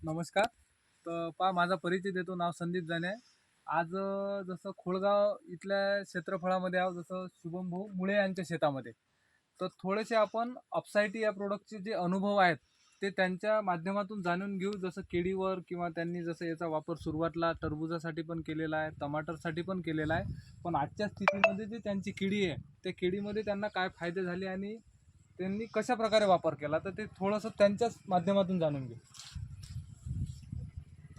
नमस्कार. तर पहा माझा परिचय देतो. नाव संदीप जाने. आज जसं खोळगाव इथल्या क्षेत्रफळामध्ये आहोत, जसं शुभम भाऊ मुळे यांच्या शेतामध्ये. तर थोडेसे आपण अपसाईटी या प्रोडक्टचे जे अनुभव आहेत, ते त्यांच्या माध्यमातून जाणून घेऊ. जसं केळीवर किंवा त्यांनी जसं याचा वापर सुरुवातीला टरबुजासाठी पण केलेला आहे, टमाटरसाठी पण केलेला आहे. पण आजच्या स्थितीमध्ये जी त्यांची केळी आहे, त्या केळीमध्ये त्यांना काय फायदे झाले आणि त्यांनी कशाप्रकारे वापर केला, तर ते थोडंसं त्यांच्याच माध्यमातून जाणून घेऊ.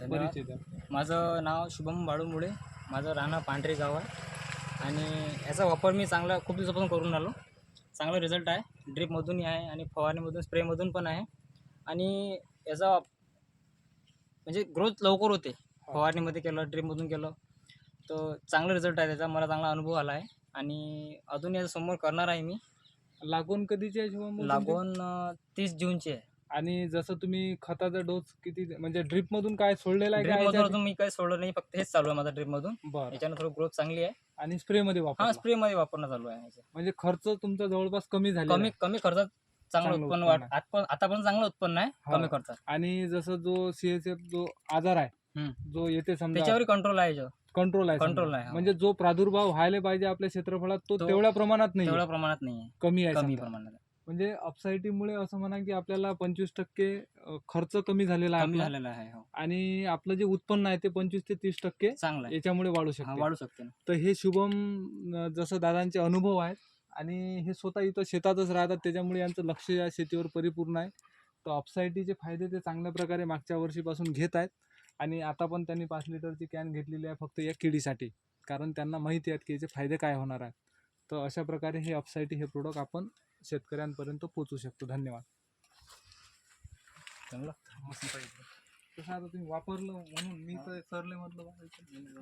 धन्यवाद. परिचय द्या. माझं नाव शुभम बाळूमुळे, माझं राहणं पांढरे गाव आहे आणि याचा वापर मी खूप दिवसापासून करून राहिलो. चांगला रिझल्ट आहे. ड्रिपमधूनही आहे आणि फवारणीमधून स्प्रेमधून पण आहे आणि याचा म्हणजे ग्रोथ लवकर होते. फवारणीमध्ये केलं, ड्रिपमधून केलं तर चांगला रिझल्ट आहे त्याचा. मला चांगला अनुभव आला आहे आणि अजून याच्यासमोर करणार आहे मी. लागवण कधीची आहे शुभम भाऊ तुमची? लागवण 30 जूनची आहे. आणि जसं तुम्ही खताचा डोस किती म्हणजे ड्रिप मधून काय सोडलेला आहे का ड्रिपमधून याच्या अजून मी काही सोडलं नाही, फक्त हेच चालू आहे माझा ड्रिपमधून. आधी? बरं. याच्यानं थोडं ग्रोथ चांगली आहे. आणि स्प्रे मध्ये हां, वापरला स्प्रेमध्ये वापरणं चालू आहे याचं. म्हणजे खर्च तुमचा जवळपास कमी झालेला कमी आहे. कमी खर्चात चांगलं चांगलं उत्पन्न उत्पन्न आतापर्यंत चांगलं उत्पन्न आहे हो. कमी खर्चात. आणि जसं जो सीएसएफ जो आजार आहे, जो येते समजा त्याच्यावर कंट्रोल आहे याच्यावर. कंट्रोल आहे कंट्रोल समजा. आहे, हो. म्हणजे जो प्रादुर्भाव व्हायला पाहिजे आपल्या क्षेत्रफळात तो तो तेवढ्या प्रमाणात नाही, तेवढ्या प्रमाणात नाही आहे. कमी आहे कमी समजा. प्रमाणात आहे. म्हणजे अपसाईटीमुळे असं म्हणा की आपल्याला 25% खर्च कमी झालेला आहे कमी आपला. झालेला आहे. हो. आणि आपलं जे उत्पन्न आहे ते 25 ते 30% चांगलं आहे. याच्यामुळे वाढू हां, शकते. वाढू शकते ना. तर हे शुभम जसं दादांचे अनुभव आहेत आणि हे स्वतः इथं शेतातच राहतात, त्याच्यामुळे यांचं लक्ष या शेतीवर परिपूर्ण आहे. तर अपसाईटीचे फायदे ते चांगल्या प्रकारे मागच्या वर्षीपासून घेत आहेत आणि आता पण त्यांनी 5 लिटरची कॅन घेतलेली आहे फक्त या किडीसाठी, कारण त्यांना माहिती आहेत की याचे फायदे काय होणार आहेत. तर अशा प्रकारे हे अपसाईटी हे प्रोडक्ट आपण शेतकऱ्यांपर्यंत पोहोचू शकतो. धन्यवाद. चांगलं. तसं आता तुम्ही वापरलं म्हणून मी तर सरले म्हटलं